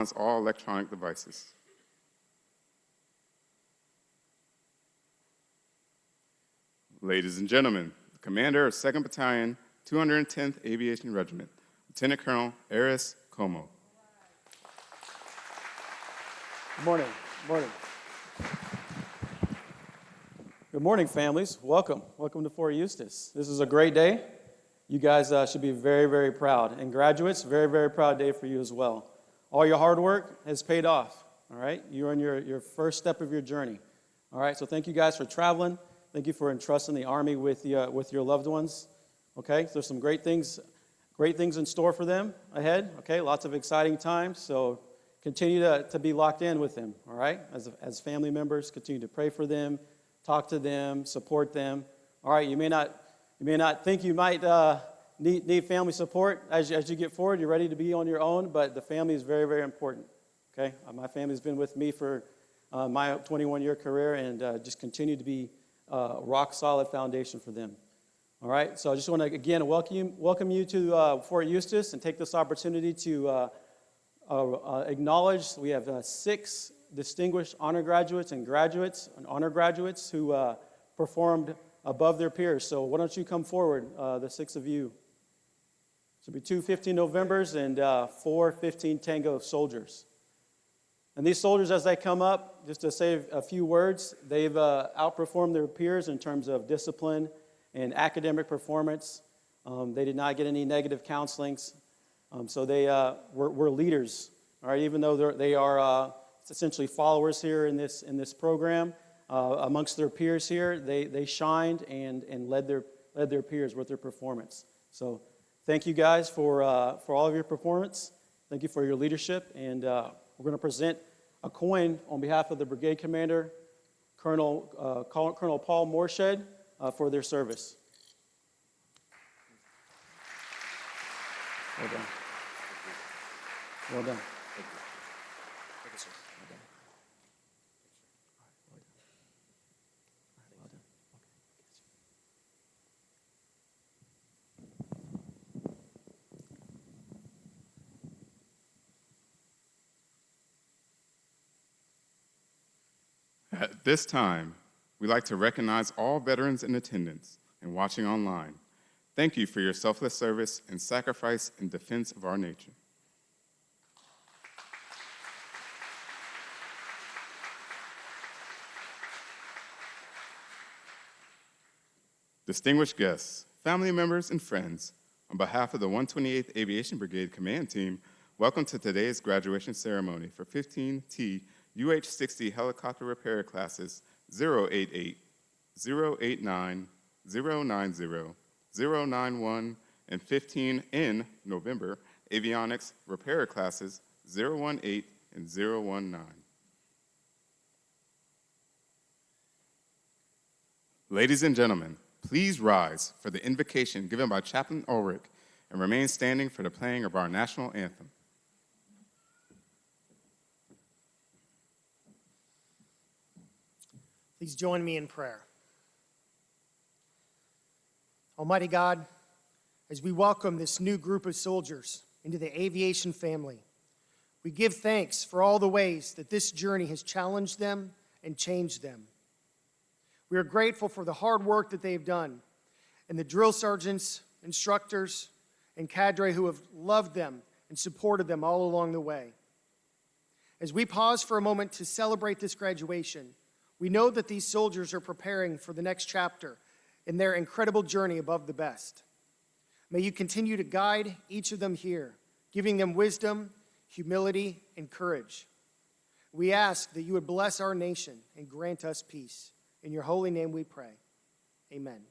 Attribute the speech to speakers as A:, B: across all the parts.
A: all electronic devices. Ladies and gentlemen, the commander of 2nd Battalion, 210th Aviation Regiment, Lieutenant Colonel Aris Como.
B: Good morning. Good morning. Good morning, families. Welcome. Welcome to Fort Eustis. This is a great day. You guys should be very, very proud. And graduates, very, very proud day for you as well. All your hard work has paid off, all right? You're on your first step of your journey, all right? So thank you guys for traveling. Thank you for entrusting the Army with your loved ones, okay? There's some great things in store for them ahead, okay? Lots of exciting times, so continue to be locked in with them, all right? As family members, continue to pray for them, talk to them, support them, all right? You may not think you might need family support as you get forward. You're ready to be on your own, but the family is very, very important, okay? My family's been with me for my 21-year career, and just continue to be a rock-solid foundation for them, all right? So I just want to, again, welcome you to Fort Eustis and take this opportunity to acknowledge we have 6 distinguished honor graduates and honor graduates who performed above their peers. So why don't you come forward, the 6 of you. Should be 2 15 Novembers and 4 15 Tango soldiers. And these soldiers, as they come up, just to say a few words, they've outperformed their peers in terms of discipline and academic performance. They did not get any negative counselings. So they were leaders, all right, even though they are essentially followers here in this program. Amongst their peers here, they shined and led their peers with their performance. So thank you guys for all of your performance. Thank you for your leadership, and we're going to present a coin on behalf of the brigade commander, Colonel Paul Morshed, for their service. Well done. Well done. Thank you, sir. Well done. Well done.
A: At this time, we'd like to recognize all veterans in attendance and watching online. Thank you for your selfless service and sacrifice in defense of our nation. Distinguished guests, family members, and friends, on behalf of the 128th Aviation Brigade Command Team, welcome to today's graduation ceremony for 15T UH-60 helicopter repair classes 088, 089, 090, 091, and 15N November avionics repair classes 018 and 019. Ladies and gentlemen, please rise for the invocation given by Chaplain Ulrich and remain standing for the playing of our national anthem.
C: Please join me in prayer. Almighty God, as we welcome this new group of soldiers into the aviation family, we give thanks for all the ways that this journey has challenged them and changed them. We are grateful for the hard work that they've done and the drill sergeants, instructors, and cadre who have loved them and supported them all along the way. As we pause for a moment to celebrate this graduation, we know that these soldiers are preparing for the next chapter in their incredible journey above the best. May you continue to guide each of them here, giving them wisdom, humility, and courage. We ask that you would bless our nation and grant us peace. In your holy name we pray. Amen.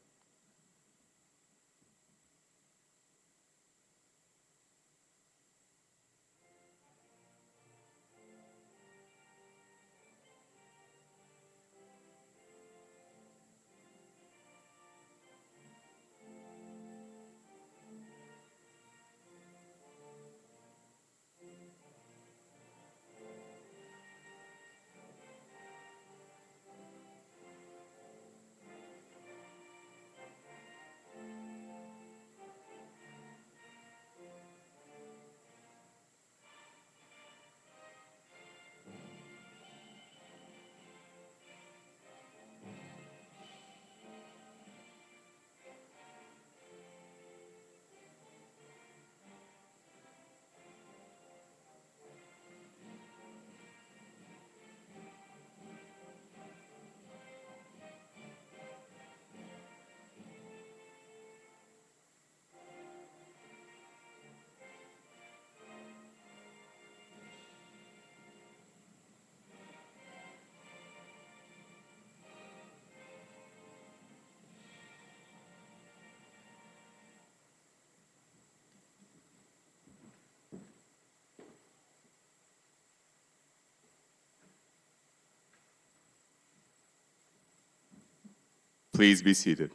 A: Please be seated.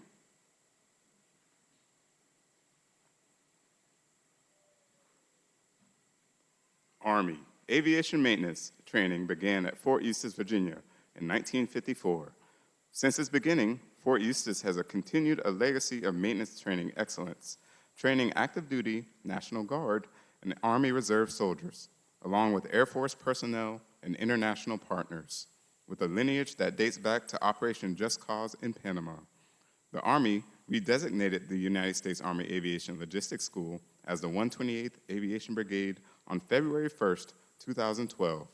A: Army aviation maintenance training began at Fort Eustis, Virginia in 1954. Since its beginning, Fort Eustis has continued a legacy of maintenance training excellence, training active duty, National Guard, and Army Reserve soldiers, along with Air Force personnel and international partners, with a lineage that dates back to Operation Just Cause in Panama. The Army redesignated the United States Army Aviation Logistics School as the 128th Aviation Brigade on February 1st, 2012.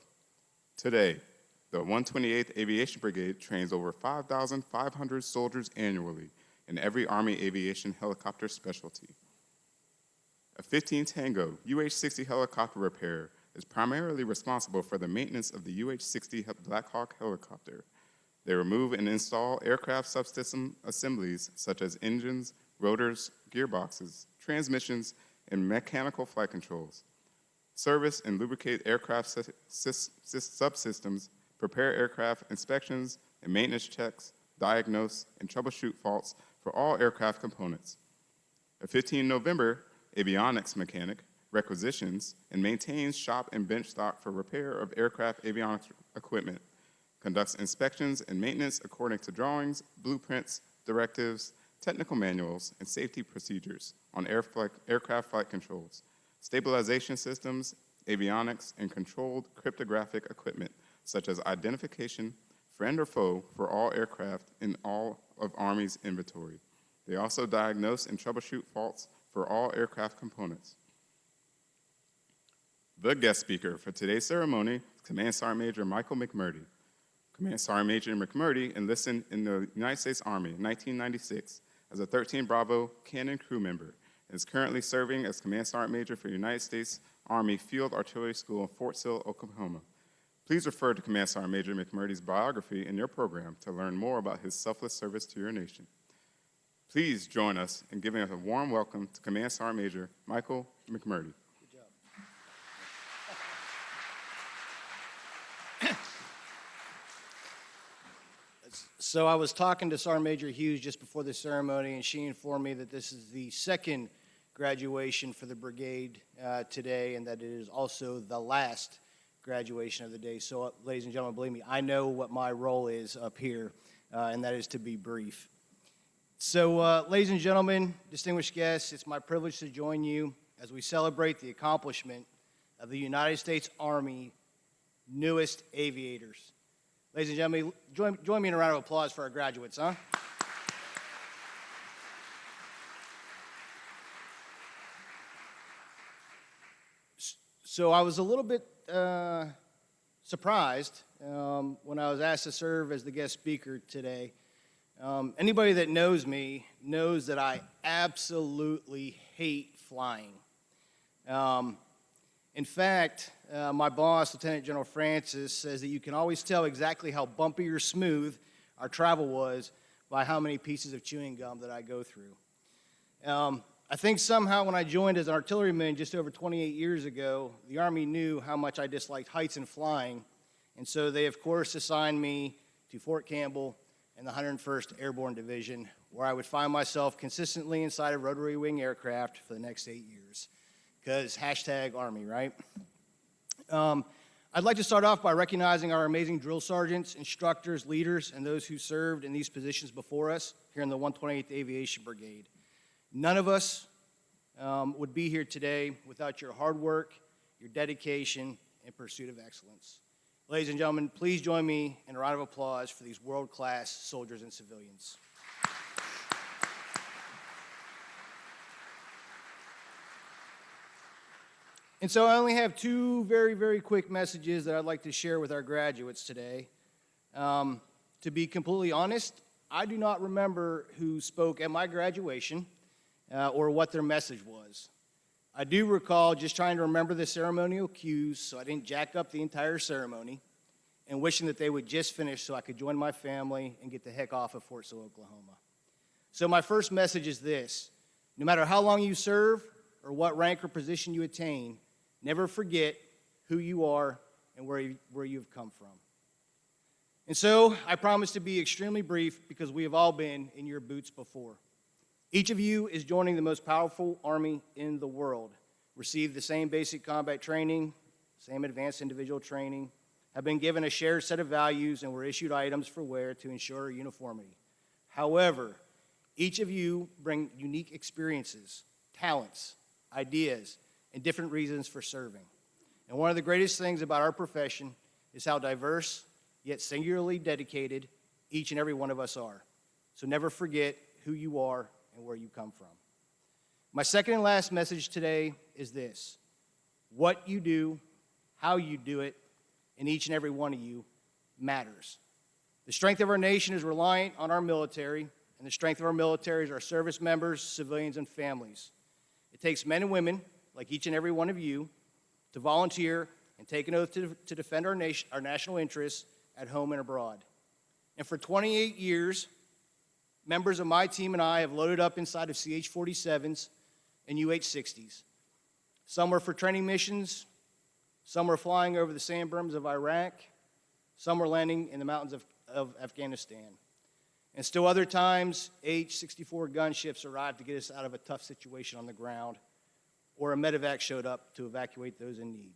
A: Today, the 128th Aviation Brigade trains over 5,500 soldiers annually in every Army aviation helicopter specialty. A 15 Tango UH-60 helicopter repair is primarily responsible for the maintenance of the UH-60 Black Hawk helicopter. They remove and install aircraft subsystem assemblies such as engines, rotors, gearboxes, transmissions, and mechanical flight controls. Service and lubricate aircraft subsystems, prepare aircraft inspections and maintenance checks, diagnose and troubleshoot faults for all aircraft components. A 15 November avionics mechanic requisitions and maintains shop and bench stock for repair of aircraft avionics equipment, conducts inspections and maintenance according to drawings, blueprints, directives, technical manuals, and safety procedures on aircraft flight controls, stabilization systems, avionics, and controlled cryptographic equipment, such as identification, friend or foe, for all aircraft in all of Army's inventory. They also diagnose and troubleshoot faults for all aircraft components. The guest speaker for today's ceremony is Command Sergeant Major Michael McMurdy. Command Sergeant Major McMurdy enlisted in the United States Army in 1996 as a 13 Bravo Cannon crew member and is currently serving as Command Sergeant Major for United States Army Field Artillery School in Fort Sill, Oklahoma. Please refer to Command Sergeant Major McMurdy's biography in your program to learn more about his selfless service to your nation. Please join us in giving us a warm welcome to Command Sergeant Major Michael McMurdy.
D: Good job. So I was talking to Sergeant Major Hughes just before the ceremony, and she informed me that this is the second graduation for the brigade today, and that it is also the last graduation of the day. So, ladies and gentlemen, believe me, I know what my role is up here, and that is to be brief. So, ladies and gentlemen, distinguished guests, it's my privilege to join you as we celebrate the accomplishment of the United States Army newest aviators. Ladies and gentlemen, join me in a round of applause for our graduates, huh? So I was a little bit surprised when I was asked to serve as the guest speaker today. Anybody that knows me knows that I absolutely hate flying. In fact, my boss, Lieutenant General Francis, says that you can always tell exactly how bumpy or smooth our travel was by how many pieces of chewing gum that I go through. I think somehow when I joined as an artilleryman just over 28 years ago, the Army knew how much I disliked heights and flying, and so they, of course, assigned me to Fort Campbell and the 101st Airborne Division, where I would find myself consistently inside a rotary wing aircraft for the next 8 years. Because #Army, right? I'd like to start off by recognizing our amazing drill sergeants, instructors, leaders, and those who served in these positions before us here in the 128th Aviation Brigade. None of us would be here today without your hard work, your dedication, and pursuit of excellence. Ladies and gentlemen, please join me in a round of applause for these world-class soldiers and civilians. And so I only have two very, very quick messages that I'd like to share with our graduates today. To be completely honest, I do not remember who spoke at my graduation or what their message was. I do recall just trying to remember the ceremonial cues so I didn't jack up the entire ceremony and wishing that they would just finish so I could join my family and get the heck off of Fort Sill, Oklahoma. So my first message is this: no matter how long you serve or what rank or position you attain, never forget who you are and where you've come from. And so I promise to be extremely brief because we have all been in your boots before. Each of you is joining the most powerful army in the world, received the same basic combat training, same advanced individual training, have been given a shared set of values, and were issued items for wear to ensure uniformity. However, each of you bring unique experiences, talents, ideas, and different reasons for serving. And one of the greatest things about our profession is how diverse, yet singularly dedicated, each and every one of us are. So never forget who you are and where you come from. My second and last message today is this: what you do, how you do it, and each and every one of you matters. The strength of our nation is reliant on our military, and the strength of our military is our service members, civilians, and families. It takes men and women, like each and every one of you, to volunteer and take an oath to defend our national interests at home and abroad. And for 28 years, members of my team and I have loaded up inside of CH-47s and UH-60s. Some were for training missions, some were flying over the sand berms of Iraq, some were landing in the mountains of Afghanistan. And still other times, H-64 gunships arrived to get us out of a tough situation on the ground, or a medevac showed up to evacuate those in need.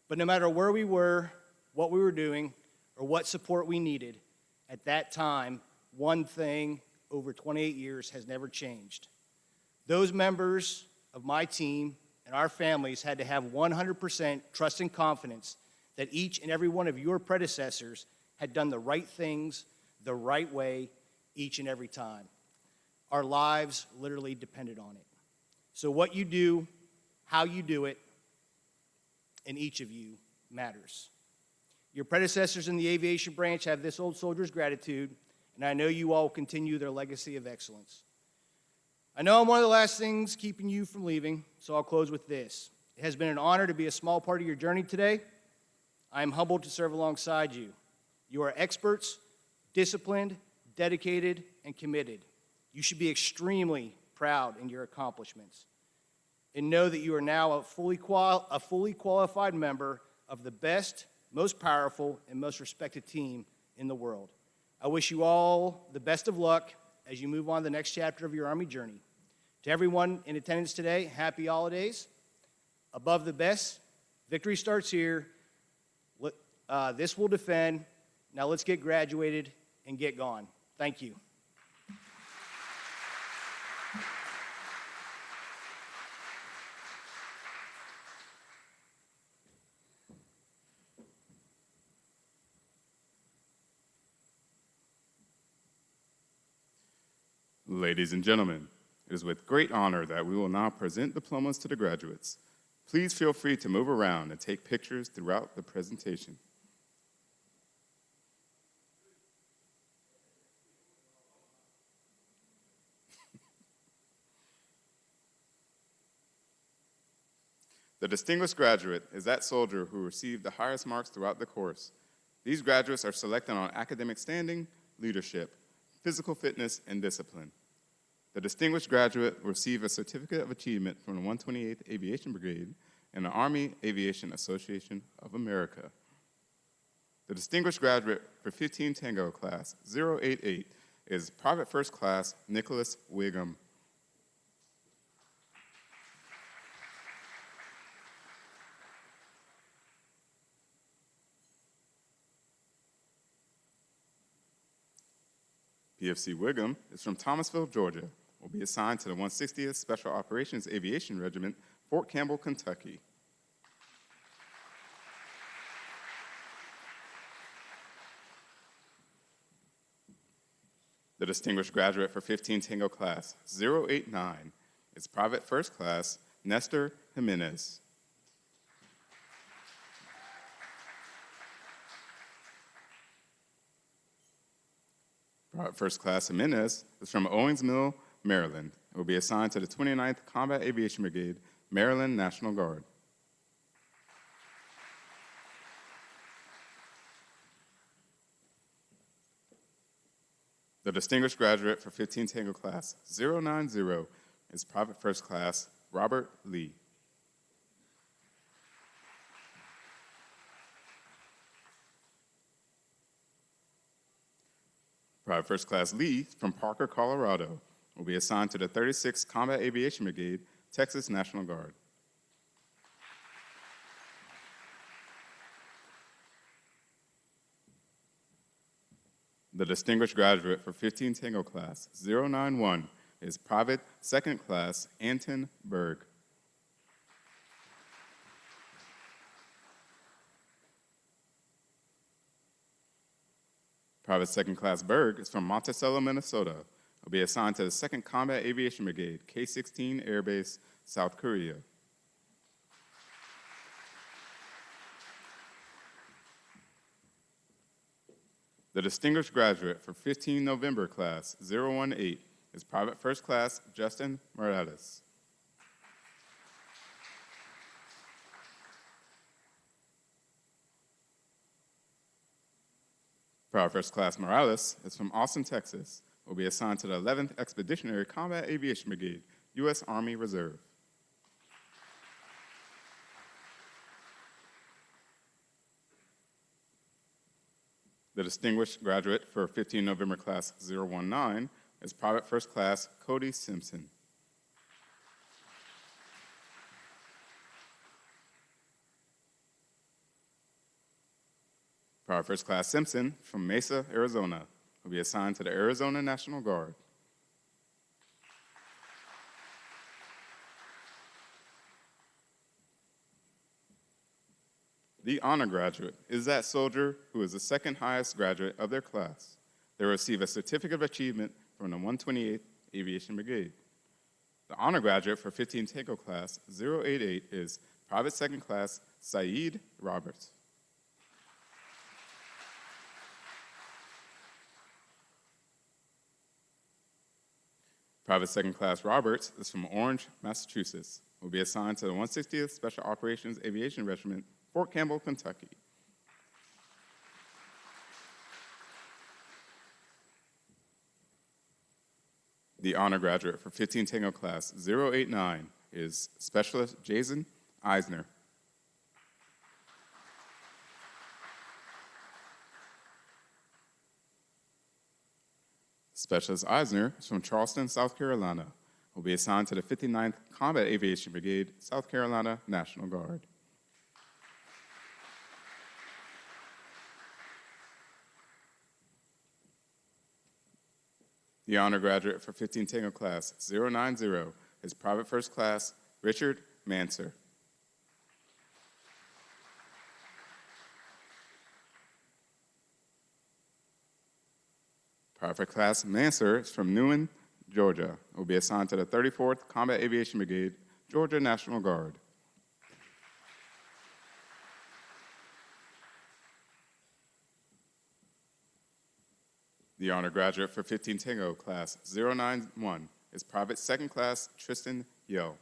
D: But no matter where we were, what we were doing, or what support we needed, at that time, one thing over 28 years has never changed. Those members of my team and our families had to have 100% trust and confidence that each and every one of your predecessors had done the right things the right way each and every time. Our lives literally depended on it. So what you do, how you do it, and each of you matters. Your predecessors in the aviation branch have this old soldier's gratitude, and I know you all will continue their legacy of excellence. I know I'm one of the last things keeping you from leaving, so I'll close with this. It has been an honor to be a small part of your journey today. I am humbled to serve alongside you. You are experts, disciplined, dedicated, and committed. You should be extremely proud in your accomplishments. And know that you are now a fully qualified member of the best, most powerful, and most respected team in the world. I wish you all the best of luck as you move on to the next chapter of your Army journey. To everyone in attendance today, happy holidays. Above the best, victory starts here. This will defend. Now let's get graduated and get gone. Thank you.
A: Ladies and gentlemen, it is with great honor that we will now present diplomas to the graduates. Please feel free to move around and take pictures throughout the presentation. The distinguished graduate is that soldier who received the highest marks throughout the course. These graduates are selected on academic standing, leadership, physical fitness, and discipline. The distinguished graduate will receive a certificate of achievement from the 128th Aviation Brigade and the Army Aviation Association of America. The distinguished graduate for 15 Tango Class 088 is Private First Class Nicholas Wiggum. PFC Wiggum is from Thomasville, Georgia, will be assigned to the 160th Special Operations Aviation Regiment, Fort Campbell, Kentucky. The distinguished graduate for 15 Tango Class 089 is Private First Class Nestor Jimenez. Private First Class Jimenez is from Owings Mill, Maryland, and will be assigned to the 29th Combat Aviation Brigade, Maryland National Guard. The distinguished graduate for 15 Tango Class 090 is Private First Class Robert Lee. Private First Class Lee from Parker, Colorado, will be assigned to the 36th Combat Aviation Brigade, Texas National Guard. The distinguished graduate for 15 Tango Class 091 is Private Second Class Anton Berg. Private Second Class Berg is from Monticello, Minnesota. Will be assigned to the 2nd Combat Aviation Brigade, K-16 Air Base, South Korea. The distinguished graduate for 15 November Class 018 is Private First Class Justin Morales. Private First Class Morales is from Austin, Texas. Will be assigned to the 11th Expeditionary Combat Aviation Brigade, U.S. Army Reserve. The distinguished graduate for 15 November Class 019 is Private First Class Cody Simpson. Private First Class Simpson from Mesa, Arizona, will be assigned to the Arizona National Guard. The honor graduate is that soldier who is the second highest graduate of their class. They will receive a certificate of achievement from the 128th Aviation Brigade. The honor graduate for 15 Tango Class 088 is Private Second Class Saeed Roberts. Private Second Class Roberts is from Orange, Massachusetts. Will be assigned to the 160th Special Operations Aviation Regiment, Fort Campbell, Kentucky. The honor graduate for 15 Tango Class 089 is Specialist Jason Eisner. Specialist Eisner is from Charleston, South Carolina. Will be assigned to the 59th Combat Aviation Brigade, South Carolina National Guard. The honor graduate for 15 Tango Class 090 is Private First Class Richard Manser. Private Class Manser is from Newen, Georgia. Will be assigned to the 34th Combat Aviation Brigade, Georgia National Guard. The honor graduate for 15 Tango Class 091 is Private Second Class Tristan Yell.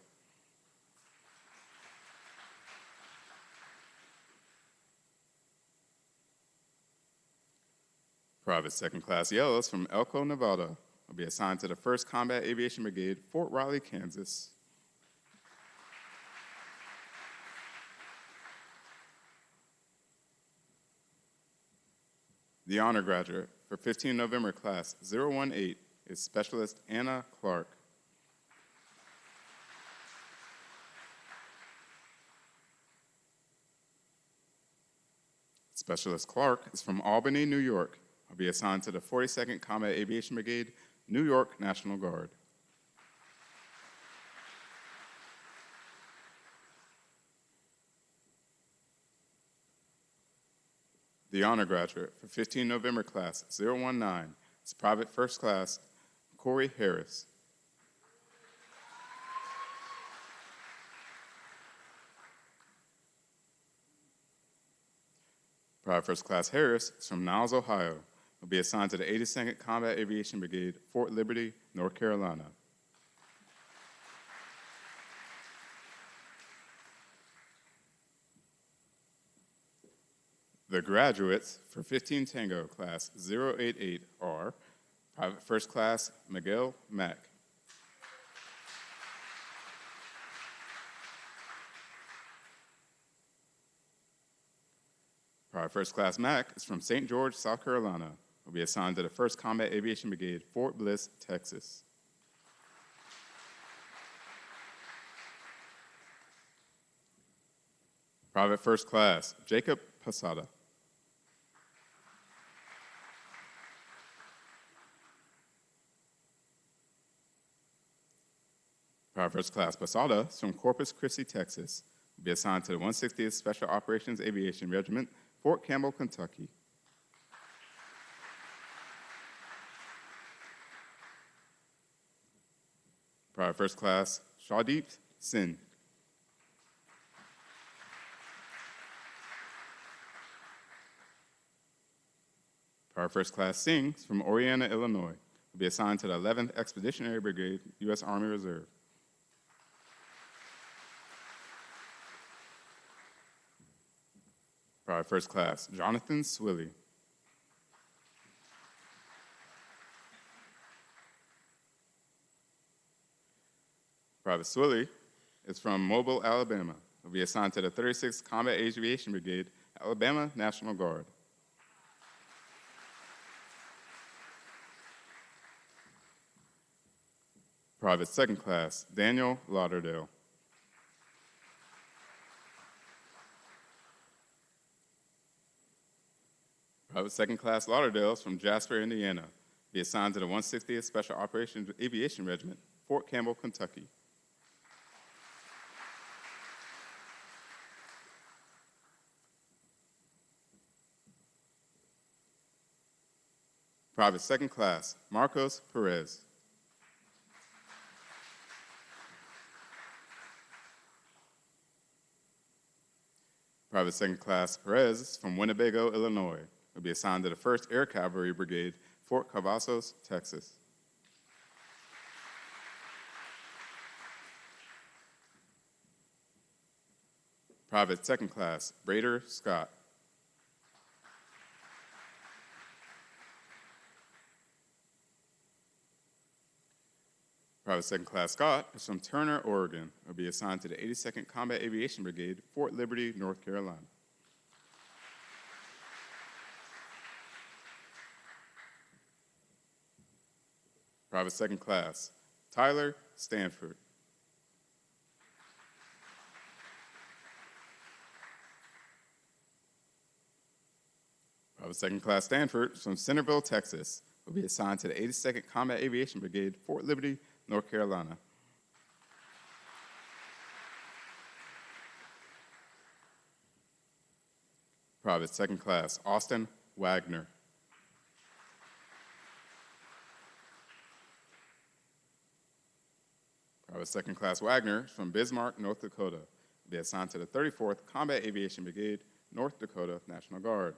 A: Private Second Class Yell is from Elko, Nevada. Will be assigned to the 1st Combat Aviation Brigade, Fort Riley, Kansas. The honor graduate for 15 November Class 018 is Specialist Anna Clark. Specialist Clark is from Albany, New York. Will be assigned to the 42nd Combat Aviation Brigade, New York National Guard. The honor graduate for 15 November Class 019 is Private First Class Corey Harris. Private First Class Harris is from Niles, Ohio. Will be assigned to the 82nd Combat Aviation Brigade, Fort Liberty, North Carolina. The graduates for 15 Tango Class 088 are Private First Class Miguel Mack. Private First Class Mack is from St. George, South Carolina. will be assigned to the 1st Combat Aviation Brigade, Fort Bliss, Texas. Private First Class Jacob Posada. Private First Class Posada is from Corpus Christi, Texas. Will be assigned to the 160th Special Operations Aviation Regiment, Fort Campbell, Kentucky. Private First Class Shawdeep Sin. Private First Class Sings from Oriana, Illinois. Will be assigned to the 11th Expeditionary Brigade, U.S. Army Reserve. Private First Class Jonathan Swilly. Private Swilly is from Mobile, Alabama. Will be assigned to the 36th Combat Aviation Brigade, Alabama National Guard. Private Second Class Daniel Lauderdale. Private Second Class Lauderdale is from Jasper, Indiana. Be assigned to the 160th Special Operations Aviation Regiment, Fort Campbell, Kentucky. Private Second Class Marcos Perez. Private Second Class Perez is from Winnebago, Illinois. Will be assigned to the 1st Air Cavalry Brigade, Fort Cavazos, Texas. Private Second Class Brader Scott. Private Second Class Scott is from Turner, Oregon. Will be assigned to the 82nd Combat Aviation Brigade, Fort Liberty, North Carolina. Private Second Class Tyler Stanford. Private Second Class Stanford is from Centerville, Texas. Will be assigned to the 82nd Combat Aviation Brigade, Fort Liberty, North Carolina. Private Second Class Austin Wagner. Private Second Class Wagner from Bismarck, North Dakota. Will be assigned to the 34th Combat Aviation Brigade, North Dakota National Guard.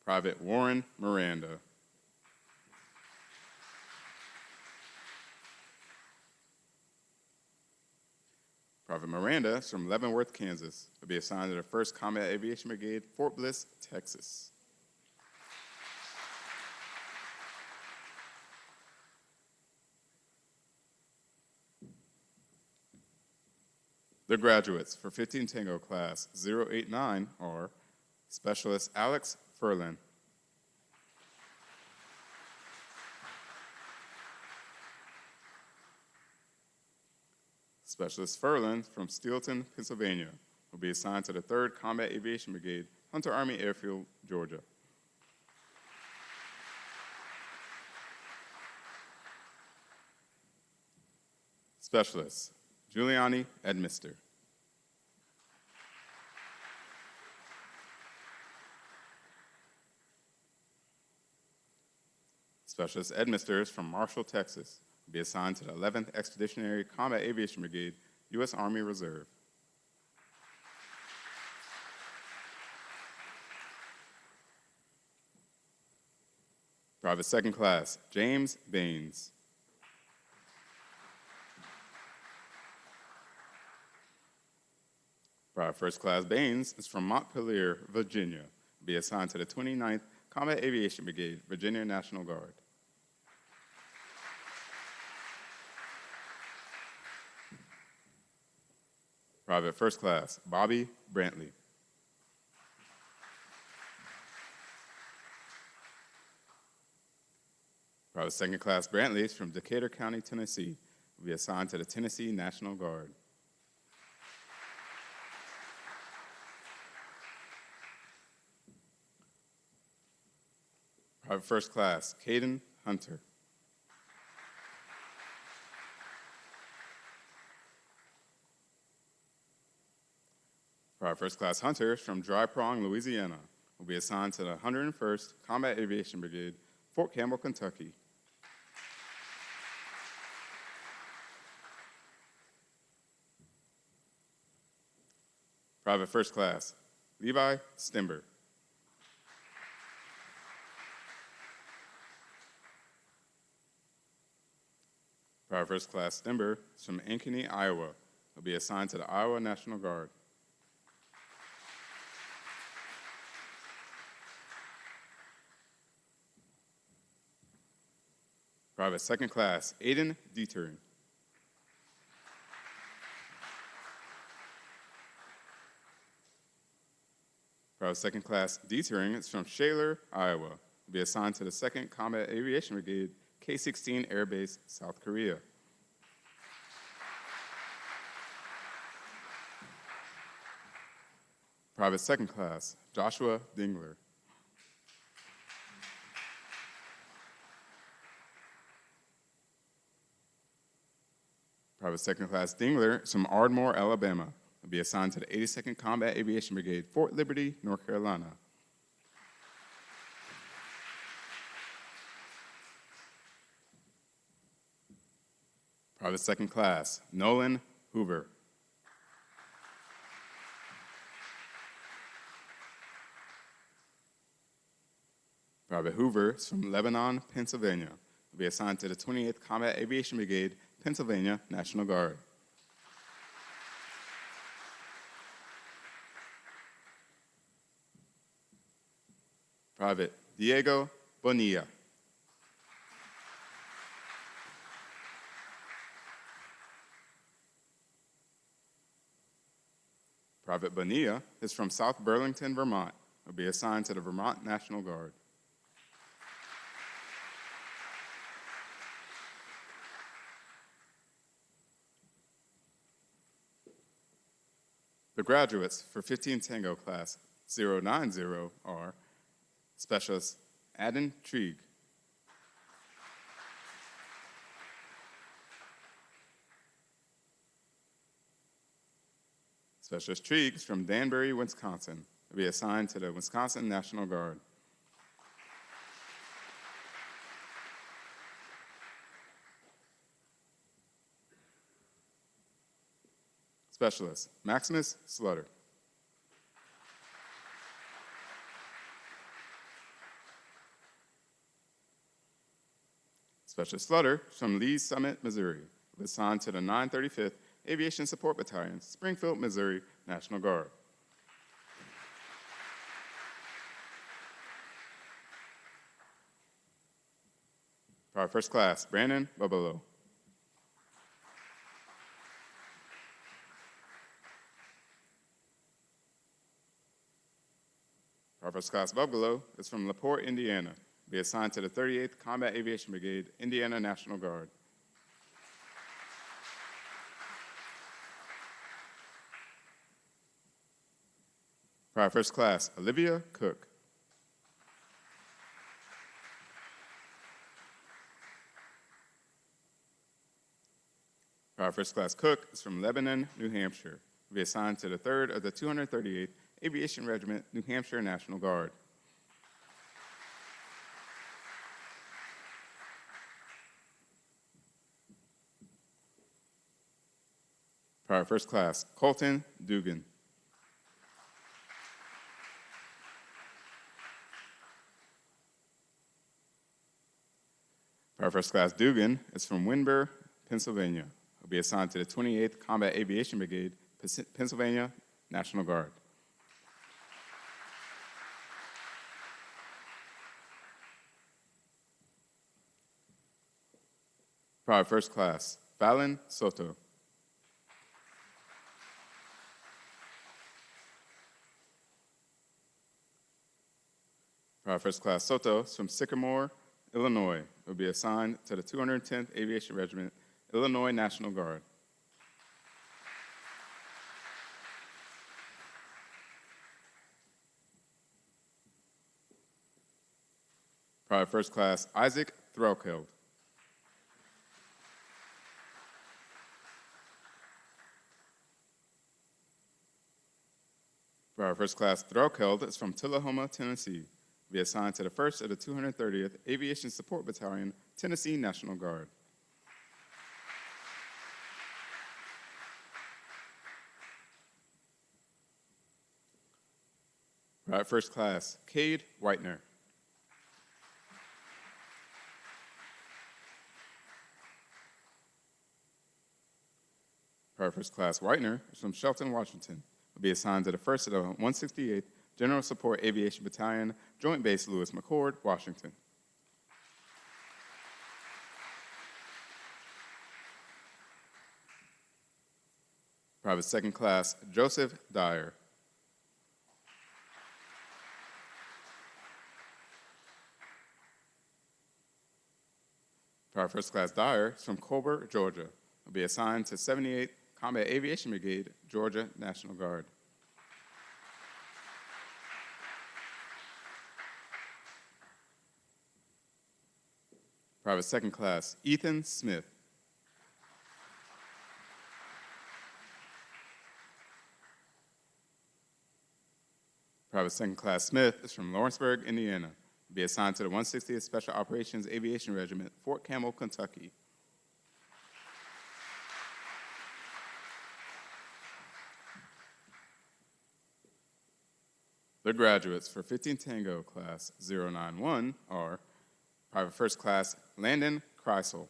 A: Private Warren Miranda. Private Miranda is from Leavenworth, Kansas. Will be assigned to the 1st Combat Aviation Brigade, Fort Bliss, Texas. The graduates for 15 Tango Class 089 are Specialist Alex Furlan, Specialist Furlan from Steelton, Pennsylvania, will be assigned to the 3rd Combat Aviation Brigade, Hunter Army Airfield, Georgia. Specialist Giuliani Edmister. Specialist Edmister is from Marshall, Texas. Will be assigned to the 11th Expeditionary Combat Aviation Brigade, U.S. Army Reserve. Private Second Class James Baines. Private First Class Baines is from Montpelier, Virginia. Will be assigned to the 29th Combat Aviation Brigade, Virginia National Guard. Private First Class Bobby Brantley. Private Second Class Brantley is from Decatur County, Tennessee, will be assigned to the Tennessee National Guard. Private First Class Caden Hunter. Private First Class Hunter is from Dry Prong, Louisiana, will be assigned to the 101st Combat Aviation Brigade, Fort Campbell, Kentucky. Private First Class Levi Stimber. Private First Class Stimber is from Ankeny, Iowa, will be assigned to the Iowa National Guard. Private Second Class Aiden Dieterin. Private Second Class Dieterin is from Shaler, Iowa, will be assigned to the 2nd Combat Aviation Brigade, K-16 Air Base, South Korea. Private Second Class Joshua Dingler. Private Second Class Dingler is from Ardmore, Alabama, will be assigned to the 82nd Combat Aviation Brigade, Fort Liberty, North Carolina. Private Second Class Nolan Hoover. Private Hoover is from Lebanon, Pennsylvania, will be assigned to the 28th Combat Aviation Brigade, Pennsylvania National Guard. Private Diego Bonilla. Private Bonilla is from South Burlington, Vermont, will be assigned to the Vermont National Guard. The graduates for 15 Tango Class 090 are Specialist Adam Trieg, Specialist Trieg is from Danbury, Wisconsin, will be assigned to the Wisconsin National Guard. Specialist Maximus Slutter. Specialist Slutter from Lee's Summit, Missouri, will be assigned to the 935th Aviation Support Battalion, Springfield, Missouri, National Guard. Private First Class Brandon Bubalo. Private First Class Bubalo is from LaPorte, Indiana, will be assigned to the 38th Combat Aviation Brigade, Indiana National Guard. Private First Class Olivia Cook. Private First Class Cook is from Lebanon, New Hampshire, will be assigned to the 3rd of the 238th Aviation Regiment, New Hampshire National Guard. Private First Class Colton Dugan. Private First Class Dugan is from Windber, Pennsylvania, will be assigned to the 28th Combat Aviation Brigade, Pennsylvania National Guard. Private First Class Fallon Soto. Private First Class Soto is from Sycamore, Illinois, will be assigned to the 210th Aviation Regiment, Illinois National Guard. Private First Class Isaac Threlkeld. Private First Class Threlkeld is from Tullahoma, Tennessee. Will be assigned to the 1st of the 230th Aviation Support Battalion, Tennessee National Guard. Private First Class Cade Whitener. Private First Class Whitener is from Shelton, Washington. Will be assigned to the 1st of the 168th General Support Aviation Battalion, Joint Base Lewis McChord, Washington. Private Second Class Joseph Dyer. Private First Class Dyer is from Colbert, Georgia. Will be assigned to 78th Combat Aviation Brigade, Georgia National Guard. Private Second Class Ethan Smith. Private Second Class Smith is from Lawrenceburg, Indiana. Will be assigned to the 160th Special Operations Aviation Regiment, Fort Campbell, Kentucky. The graduates for 15 Tango Class 091 are Private First Class Landon Kreisel.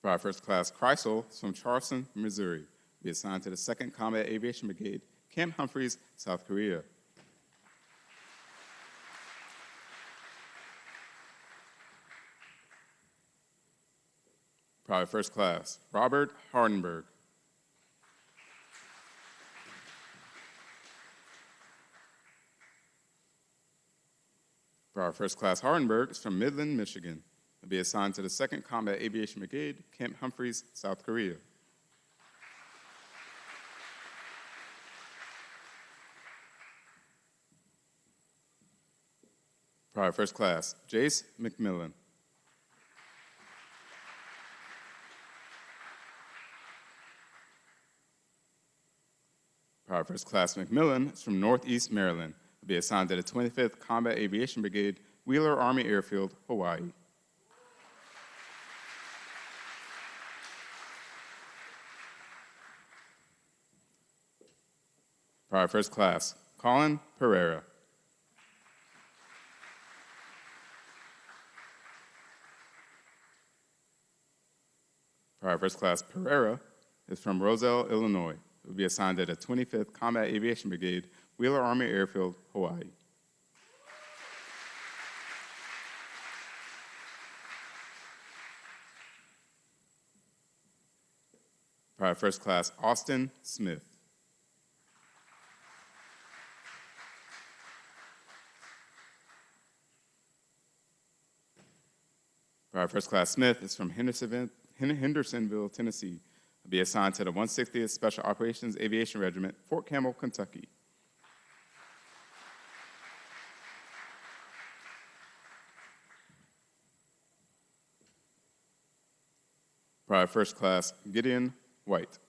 A: Private First Class Kreisel is from Charleston, Missouri. Will be assigned to the 2nd Combat Aviation Brigade, Camp Humphreys, South Korea. Private First Class Robert Hardenberg. Private First Class Hardenberg is from Midland, Michigan. Will be assigned to the 2nd Combat Aviation Brigade, Camp Humphreys, South Korea. Private First Class Jace McMillan. Private First Class McMillan is from Northeast Maryland. Will be assigned to the 25th Combat Aviation Brigade, Wheeler Army Airfield, Hawaii. Private First Class Colin Pereira. Private First Class Pereira is from Roselle, Illinois. Will be assigned to the 25th Combat Aviation Brigade, Wheeler Army Airfield, Hawaii. Private First Class Austin Smith. Private First Class Smith is from Hendersonville, Tennessee. Will be assigned to the 160th Special Operations Aviation Regiment, Fort Campbell, Kentucky. Private First Class Gideon White.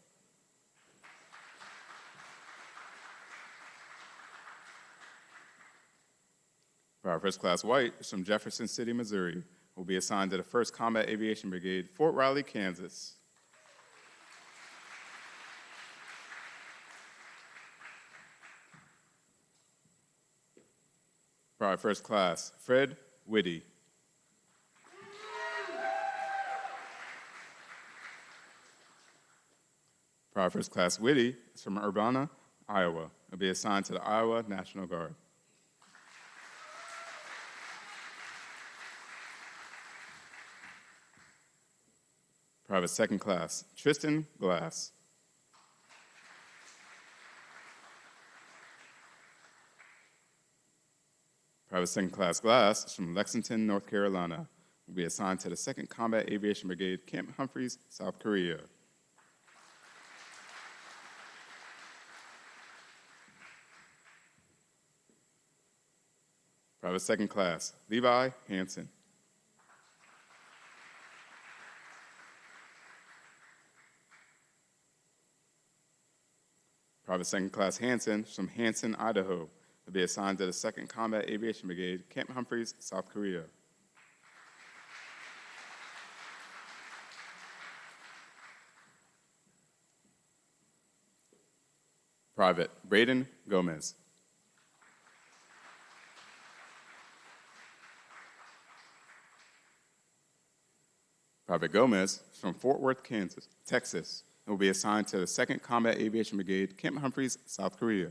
A: Private First Class White is from Jefferson City, Missouri. Will be assigned to the 1st Combat Aviation Brigade, Fort Riley, Kansas. Private First Class Fred Whitty. Private First Class Whitty is from Urbana, Iowa. Will be assigned to the Iowa National Guard. Private Second Class Tristan Glass. Private second class Glass is from Lexington, North Carolina. Will be assigned to the 2nd Combat Aviation Brigade, Camp Humphreys, South Korea. Private second class Levi Hansen. Private second class Hansen from Hansen, Idaho, will be assigned to the 2nd Combat Aviation Brigade, Camp Humphreys, South Korea. Private Braden Gomez. Private Gomez from Fort Worth, Kansas, Texas, and will be assigned to the 2nd Combat Aviation Brigade, Camp Humphreys, South Korea.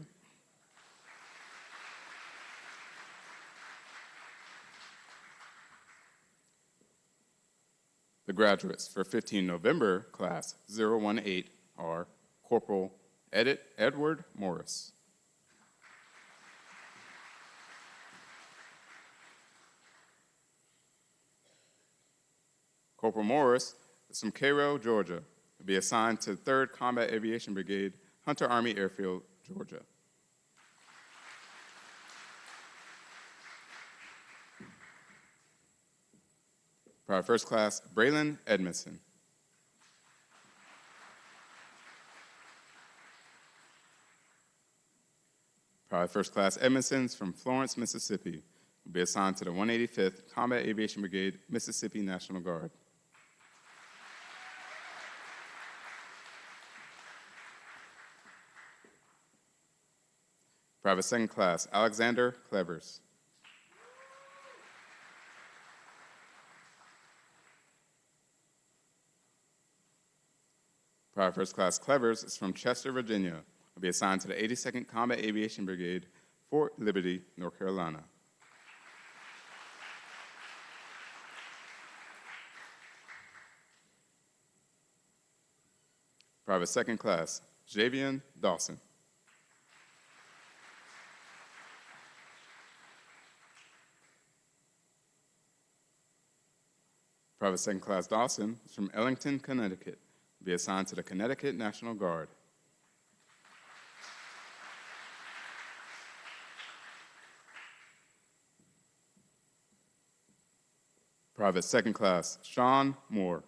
A: The graduates for 15 November class 018 are Corporal Edward Morris, Corporal Morris is from Cairo, Georgia, will be assigned to 3rd Combat Aviation Brigade, Hunter Army Airfield, Georgia. Private First Class Braylon Edmondson. Private First Class Edmondson's from Florence, Mississippi, will be assigned to the 185th Combat Aviation Brigade, Mississippi National Guard. Private Second Class Alexander Clevers. Private First Class Clevers is from Chester, Virginia, will be assigned to the 82nd Combat Aviation Brigade, Fort Liberty, North Carolina. Private Second Class Javian Dawson. Private Second Class Dawson is from Ellington, Connecticut, will be assigned to the Connecticut National Guard. Private Second Class Sean Moore.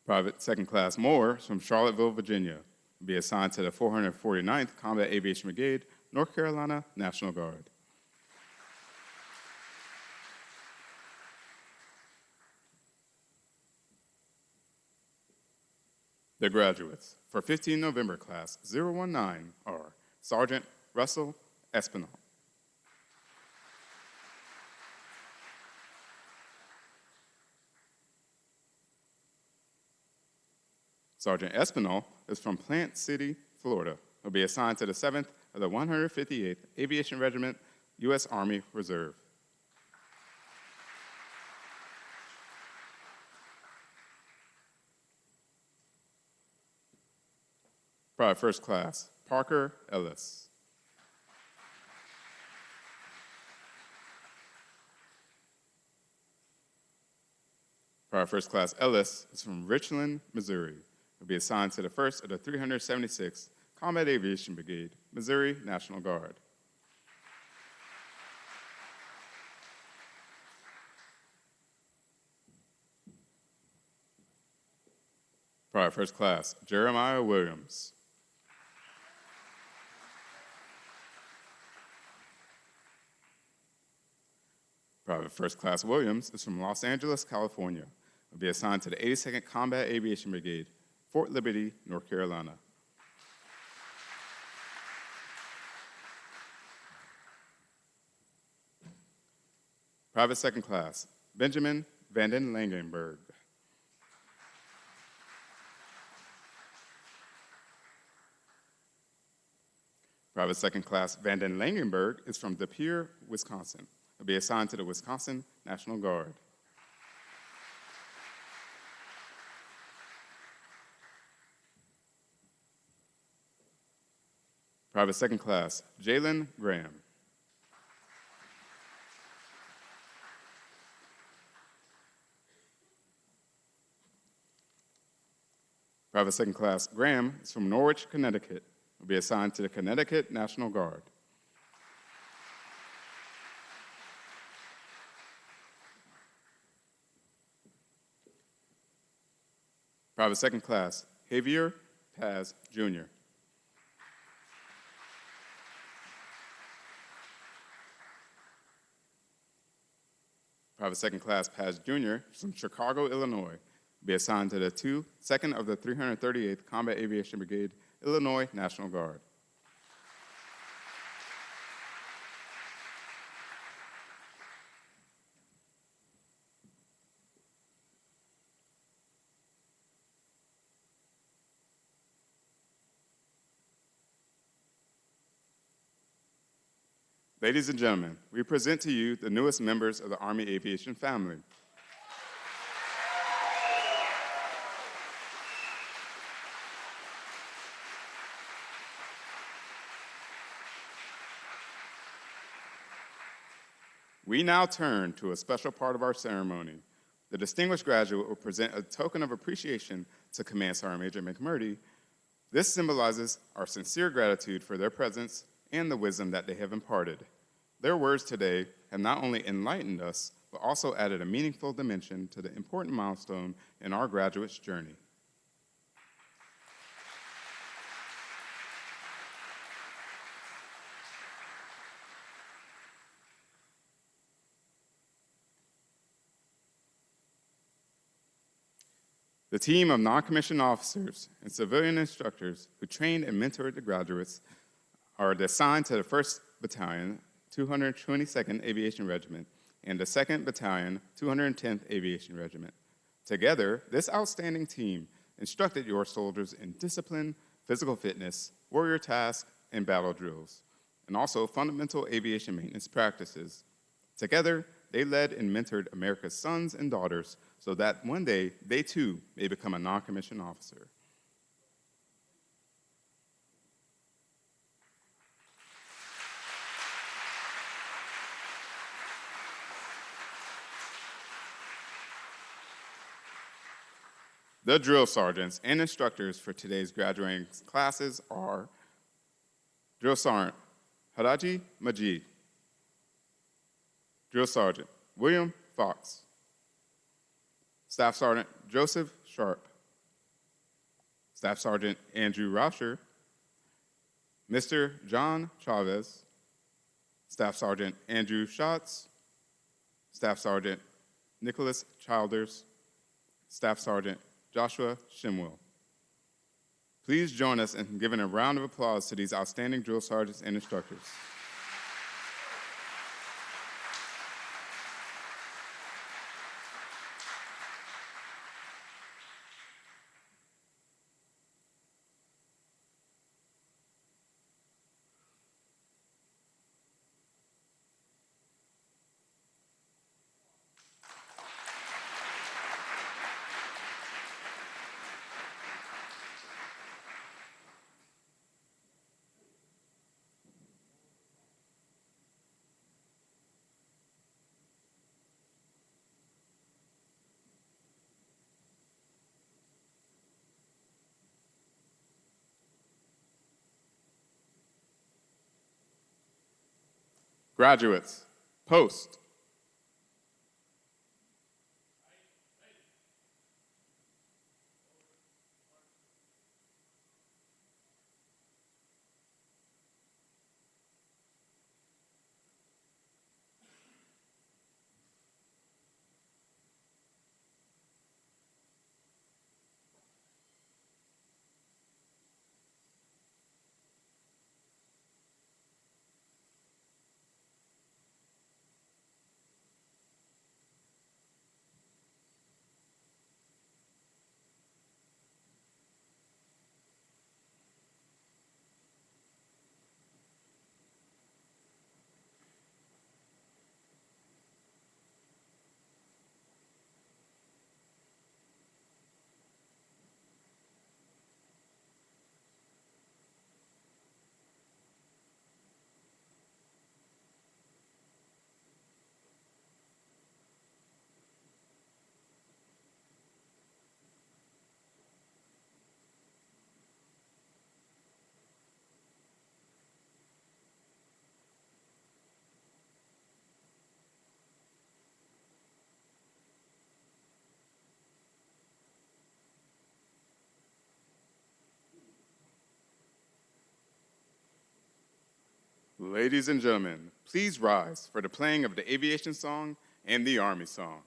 A: Private Second Class Moore is from Charlottesville, Virginia, will be assigned to the 449th Combat Aviation Brigade, North Carolina National Guard. The graduates for 15 November class 019 are Sergeant Russell Espinal, Sergeant Espinal is from Plant City, Florida, will be assigned to the 7th of the 158th Aviation Regiment, U.S. Army Reserve. Private First Class Parker Ellis. Private First Class Ellis is from Richland, Missouri, will be assigned to the 1st of the 376th Combat Aviation Brigade, Missouri National Guard. Private First Class Jeremiah Williams. Private First Class Williams is from Los Angeles, California, will be assigned to the 82nd Combat Aviation Brigade, Fort Liberty, North Carolina. Private Second Class Benjamin Vanden Langenberg. Private Second Class Vanden Langenberg is from De Pere, Wisconsin, will be assigned to the Wisconsin National Guard. Private Second Class Jalen Graham. Private Second Class Graham is from Norwich, Connecticut. Will be assigned to the Connecticut National Guard. Private Second Class Javier Paz, Jr. Private Second Class Paz, Jr. from Chicago, Illinois. Be assigned to the 2nd of the 338th Combat Aviation Brigade, Illinois National Guard. Ladies and gentlemen, we present to you the newest members of the Army Aviation family. We now turn to a special part of our ceremony. The distinguished graduate will present a token of appreciation to Command Sergeant Major McMurdy. This symbolizes our sincere gratitude for their presence and the wisdom that they have imparted. Their words today have not only enlightened us, but also added a meaningful dimension to the important milestone in our graduates' journey. The team of non-commissioned officers and civilian instructors who trained and mentored the graduates are assigned to the 1st Battalion, 222nd Aviation Regiment, and the 2nd Battalion, 210th Aviation Regiment. Together, this outstanding team instructed your soldiers in discipline, physical fitness, warrior tasks, and battle drills, and also fundamental aviation maintenance practices. Together, they led and mentored America's sons and daughters so that one day they too may become a non-commissioned officer. The drill sergeants and instructors for today's graduating classes are Drill Sergeant Haraji Majid, Drill Sergeant William Fox, Staff Sergeant Joseph Sharp, Staff Sergeant Andrew Rauscher, Mr. John Chavez, Staff Sergeant Andrew Schatz, Staff Sergeant Nicholas Childers, Staff Sergeant Joshua Shimwell. Please join us in giving a round of applause to these outstanding drill sergeants and instructors. Graduates, post. Ladies and gentlemen, please rise for the playing of the aviation song and the Army song.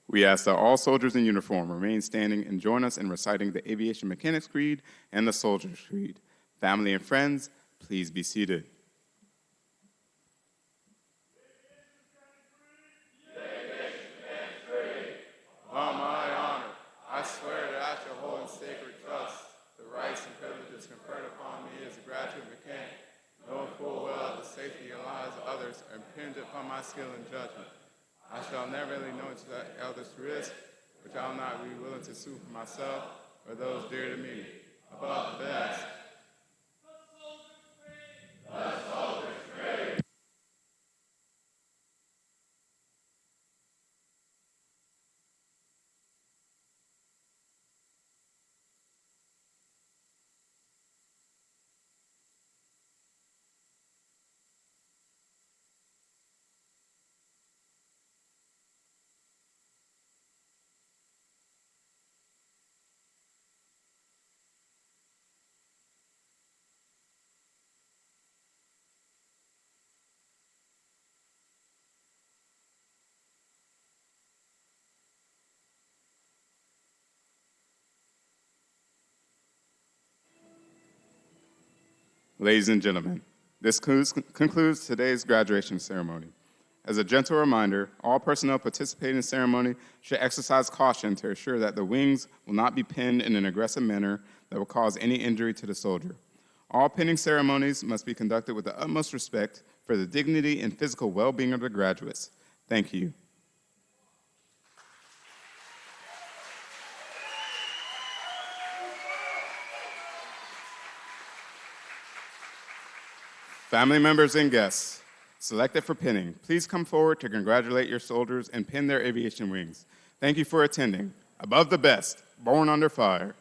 A: We ask that all soldiers in uniform remain standing and join us in reciting the Aviation Mechanics Creed and the Soldier's Creed. Family and friends, please be seated. On my honor, I swear that I shall hold in sacred trust the rights and privileges conferred upon me as a graduate mechanic, knowing full well the safety and lives of others are impinged upon my skill and judgment. I shall never lay no to others' risk, which I will not be willing to sue for myself or those dear to me. Above the best. Ladies and gentlemen, this concludes today's graduation ceremony. As a gentle reminder, all personnel participating in the ceremony should exercise caution to ensure that the wings will not be pinned in an aggressive manner that will cause any injury to the soldier. All pinning ceremonies must be conducted with the utmost respect for the dignity and physical well-being of the graduates. Thank you. Family members and guests selected for pinning, please come forward to congratulate your soldiers and pin their aviation wings. Thank you for attending. Above the best, born under fire.